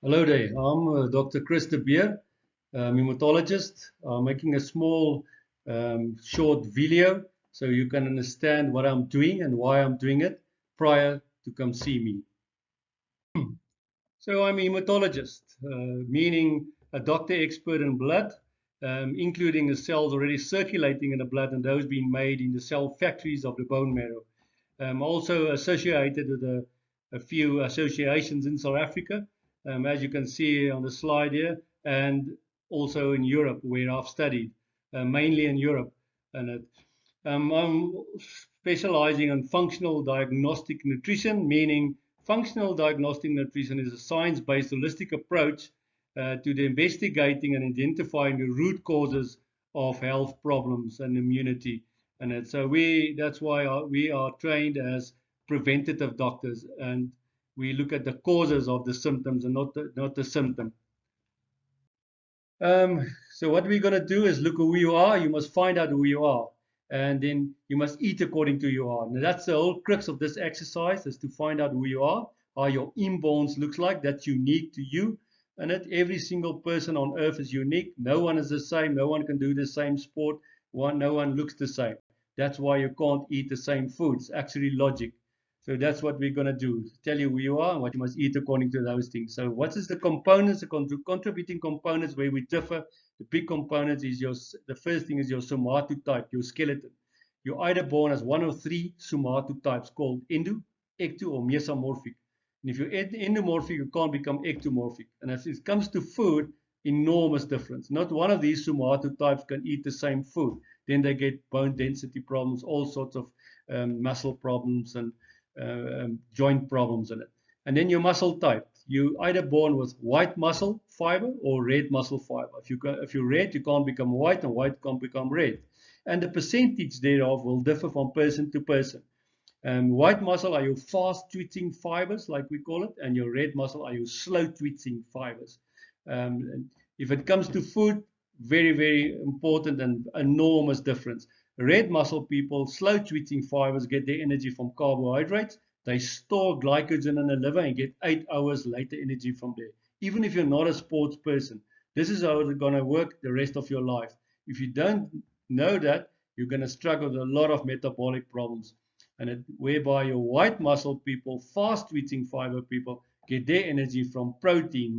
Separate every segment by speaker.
Speaker 1: Hello there, I'm Dr. Chris de Beer, hematologist. I'm making a small short video so you can understand what I'm doing and why I'm doing it prior to come see me. So I'm a hematologist, meaning a doctor expert in blood, including the cells already circulating in the blood and those being made in the cell factories of the bone marrow. Also associated with a few associations in South Africa, as you can see on the slide here, and also in Europe where I've studied, mainly in Europe. And I'm specializing in functional diagnostic nutrition, meaning functional diagnostic nutrition is a science-based holistic approach to the investigating and identifying the root causes of health problems and immunity. And so that's why we are trained as preventative doctors, and we look at the causes of the symptoms and not the symptom. So what we're going to do is look who you are. You must find out who you are, and then you must eat according to who you are. Now that's the whole crux of this exercise, is to find out who you are, how your inborns looks like. That's unique to you, and that every single person on earth is unique. No one is the same. No one can do the same sport. No one looks the same. That's why you can't eat the same food. It's actually logic. So that's what we're going to do. Tell you who you are and what you must eat according to those things. So what is the components, the contributing components where we differ? The big components is the first thing is your somatotype, your skeleton. You're either born as one of three somatotypes called endo, ecto, or mesomorphic. And if you're endomorphic, you can't become ectomorphic. And as it comes to food, enormous difference. Not one of these somatotypes can eat the same food. Then they get bone density problems, all sorts of muscle problems and joint problems in it. And then your muscle type. You either born with white muscle fiber or red muscle fiber. If you're red, you can't become white, and white can't become red. And the percentage thereof will differ from person to person. White muscle are your fast twitching fibers, like we call it, and your red muscle are your slow twitching fibers. If it comes to food, very, very important and enormous difference. Red muscle people, slow twitching fibers, get their energy from carbohydrates. They store glycogen in the liver and get 8 hours later energy from there. Even if you're not a sports person, this is how it's going to work the rest of your life. If you don't know that, you're going to struggle with a lot of metabolic problems. Whereby your white muscle people, fast twitching fiber people, get their energy from protein,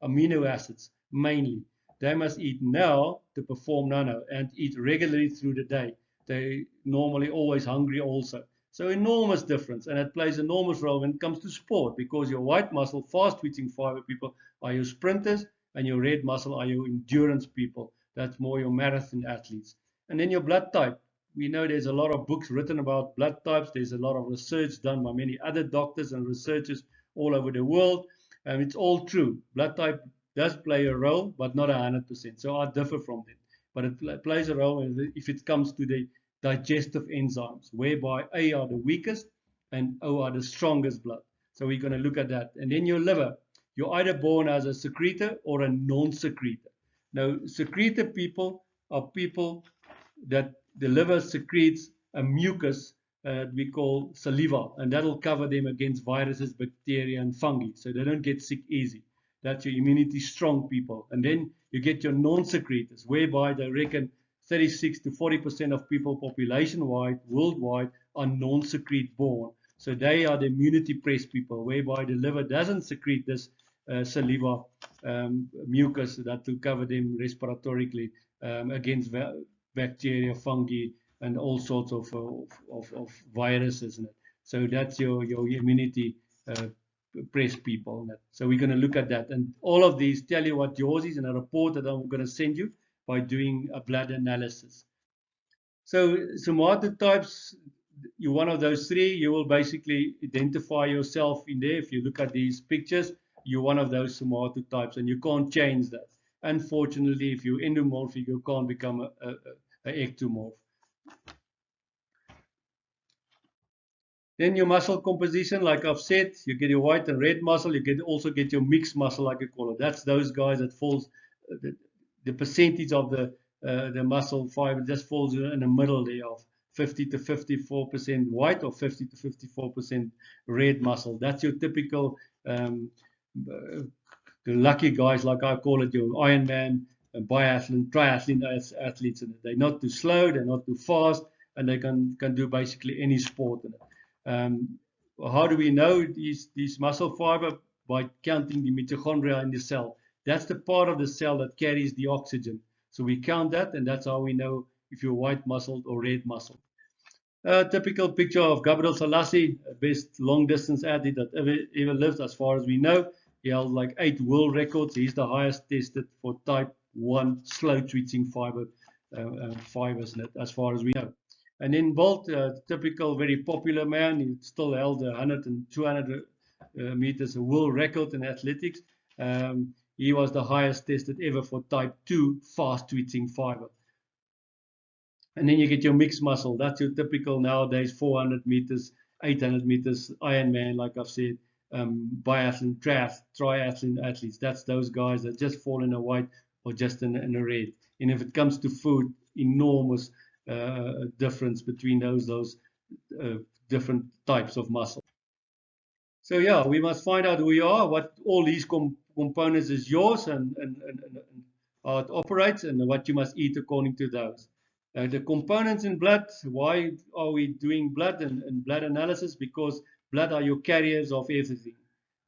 Speaker 1: amino acids mainly. They must eat now to perform nano and eat regularly through the day. They normally always hungry also. So enormous difference, and it plays enormous role when it comes to sport, because your white muscle, fast twitching fiber people are your sprinters, and your red muscle are your endurance people. That's more your marathon athletes. And then your blood type. We know there's a lot of books written about blood types. There's a lot of research done by many other doctors and researchers all over the world. And it's all true. Blood type does play a role, but not 100%. So I differ from them. But it plays a role if it comes to the digestive enzymes, whereby A are the weakest and O are the strongest blood. So we're going to look at that. And then your liver. You're either born as a secretor or a non-secretor. Now, secretor people are people that the liver secretes a mucus we call saliva, and that'll cover them against viruses, bacteria, and fungi, so they don't get sick easy. That's your immunity strong people. And then you get your non-secretors, whereby they reckon 36 to 40% of people population-wide, worldwide, are non-secrete born. So they are the immunity pressed people, whereby the liver doesn't secrete this saliva mucus that will cover them respiratorily against bacteria, fungi, and all sorts of viruses in it. So that's your immunity press people. So we're going to look at that. And all of these tell you what yours is in a report that I'm going to send you by doing a blood analysis. So somatotypes, you're one of those three. You will basically identify yourself in there. If you look at these pictures, you're one of those somatotypes, and you can't change that. Unfortunately, if you're endomorphic, you can't become a ectomorph. Then your muscle composition, like I've said, you get your white and red muscle. You also get your mixed muscle, like I call it. That's those guys that falls, the percentage of the muscle fiber just falls in the middle there of 50 to 54% white or 50 to 54% red muscle. That's your typical the lucky guys, like I call it, your Ironman, biathlon, triathlete athletes, and they're not too slow, they're not too fast, and they can do basically any sport. Um, how do we know these muscle fiber? By counting the mitochondria in the cell. That's the part of the cell that carries the oxygen. So we count that, and that's how we know if you're white muscled or red muscled. A typical picture of Gabriel Selassie, best long distance athlete that ever lived, as far as we know. He held like 8 world records. He's the highest tested for type 1 slow twitching fibers, as far as we know. And then Bolt, typical very popular man, he still held 100 and 200 meters world record in athletics. He was the highest tested ever for type 2 fast twitching fiber. And then you get your mixed muscle. That's your typical nowadays 400 meters, 800 meters Ironman, like I've said, biathlon, triathlon athletes. That's those guys that just fall in a white or just in a red. And if it comes to food, enormous difference between those different types of muscle. So yeah, we must find out who you are, what all these components is yours, and how it operates, and what you must eat according to those. The components in blood, why are we doing blood and blood analysis? Because blood are your carriers of everything.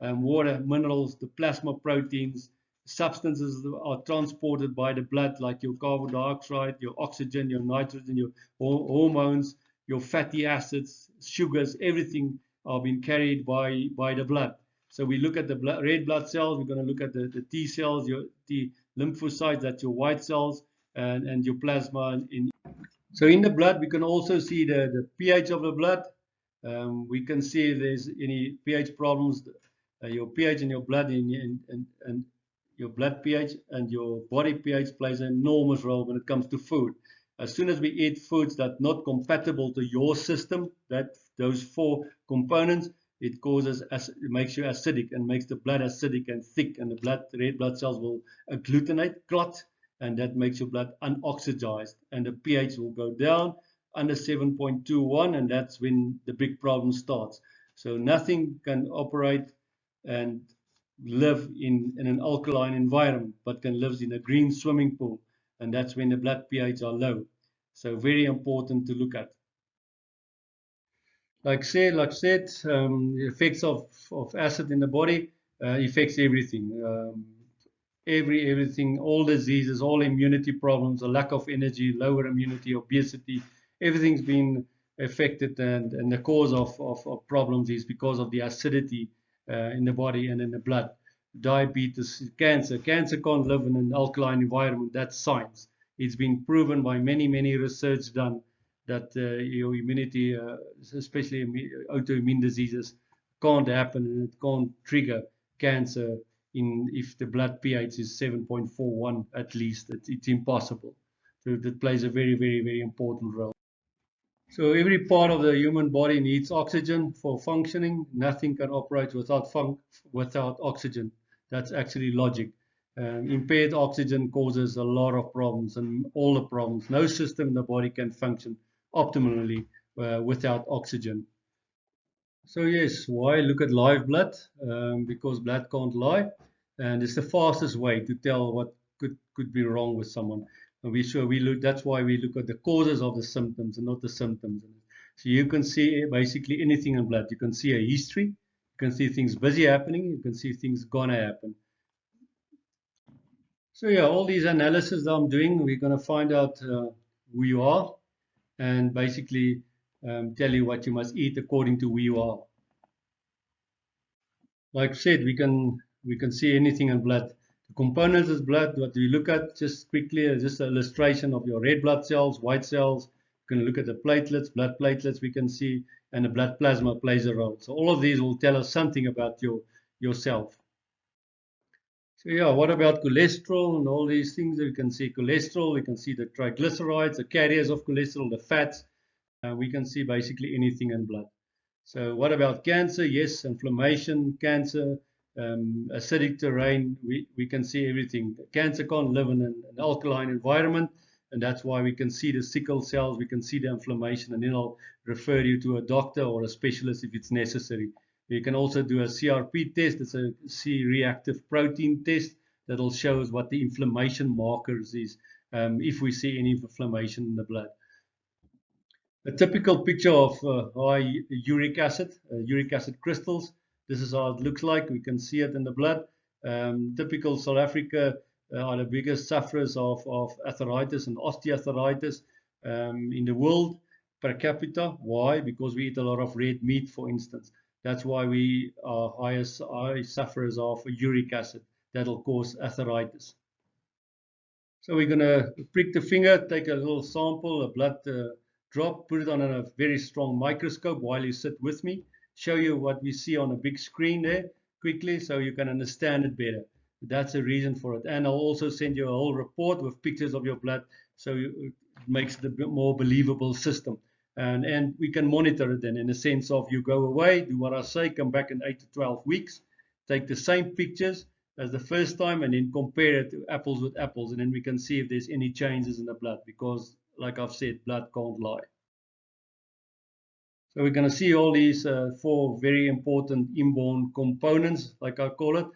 Speaker 1: Water, minerals, the plasma proteins, substances are transported by the blood, like your carbon dioxide, your oxygen, your nitrogen, your hormones, your fatty acids, sugars, everything are being carried by the blood. So we look at the red blood cells, we're going to look at the T cells, the lymphocytes, that's your white cells, and your plasma. So in the blood, we can also see the pH of the blood. We can see if there's any pH problems. Your pH in your blood and your blood pH and your body pH plays an enormous role when it comes to food. As soon as we eat foods that are not compatible to your system, those 4 components, it makes you acidic and makes the blood acidic and thick, and the red blood cells will agglutinate, clot, and that makes your blood unoxygized, and the pH will go down under 7.21, and that's when the big problem starts. So nothing can operate and live in an alkaline environment, but can live in a green swimming pool, and that's when the blood pH are low. So very important to look at. Like said, the effects of acid in the body affects everything. Everything, all diseases, all immunity problems, a lack of energy, lower immunity, obesity, everything's been affected, and the cause of problems is because of the acidity in the body and in the blood. Diabetes, cancer. Cancer can't live in an alkaline environment. That's science. It's been proven by many research done that your immunity, especially autoimmune diseases, can't happen, and it can't trigger cancer if the blood pH is 7.41 at least. It's impossible. So that plays a very important role. So every part of the human body needs oxygen for functioning. Nothing can operate without oxygen. That's actually logic. Impaired oxygen causes a lot of problems, and all the problems. No system in the body can function optimally without oxygen. So yes, why look at live blood? Because blood can't lie, and it's the fastest way to tell what could be wrong with someone. And that's why we look at the causes of the symptoms and not the symptoms. So you can see basically anything in blood. You can see a history, you can see things busy happening, you can see things gonna happen. So yeah, all these analyses that I'm doing, we're gonna find out who you are, and basically tell you what you must eat according to who you are. Like I said, we can see anything in blood. The components of blood, what we look at just quickly is just an illustration of your red blood cells, white cells. You can look at the platelets, blood platelets we can see, and the blood plasma plays a role. So all of these will tell us something about yourself. So yeah, what about cholesterol and all these things? We can see cholesterol, we can see the triglycerides, the carriers of cholesterol, the fats. We can see basically anything in blood. So what about cancer? Yes, inflammation, cancer, acidic terrain, we can see everything. Cancer can't live in an alkaline environment, and that's why we can see the sickle cells, we can see the inflammation, and then I'll refer you to a doctor or a specialist if it's necessary. You can also do a CRP test. It's a C-reactive protein test that'll show us what the inflammation markers is if we see any inflammation in the blood. A typical picture of high uric acid crystals. This is how it looks like. We can see it in the blood. Typical South Africa are the biggest sufferers of arthritis and osteoarthritis in the world per capita. Why? Because we eat a lot of red meat, for instance. That's why we are high sufferers of uric acid. That'll cause arthritis. So we're going to prick the finger, take a little sample, a blood drop, put it on a very strong microscope while you sit with me, show you what we see on a big screen there quickly so you can understand it better. That's the reason for it. And I'll also send you a whole report with pictures of your blood so it makes it a bit more believable system. And we can monitor it then in the sense of you go away, do what I say, come back in 8 to 12 weeks, take the same pictures as the first time and then compare it to apples with apples, and then we can see if there's any changes in the blood, because like I've said, blood can't lie. So we're going to see all these 4 very important inborn components, like I call it,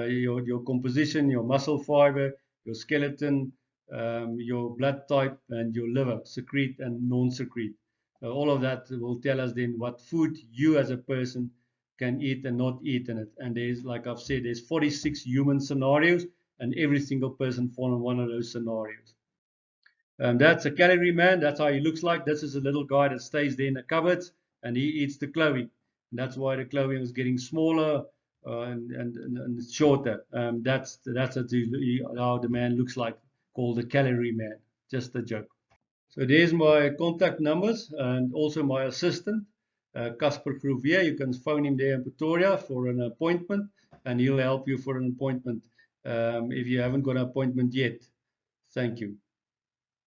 Speaker 1: your composition, your muscle fiber, your skeleton, your blood type, and your liver, secrete and non-secrete. All of that will tell us then what food you as a person can eat and not eat in it. And there's, like I've said, there's 46 human scenarios, and every single person falls in one of those scenarios. That's a calorie man. That's how he looks like. This is a little guy that stays there in the cupboards, and he eats the clothing. And that's why the clothing is getting smaller and shorter. That's how the man looks like, called the calorie man. Just a joke. So there's my contact numbers and also my assistant, Casper Groevier. You can phone him there in Pretoria for an appointment, and he'll help you for an appointment if you haven't got an appointment yet. Thank you.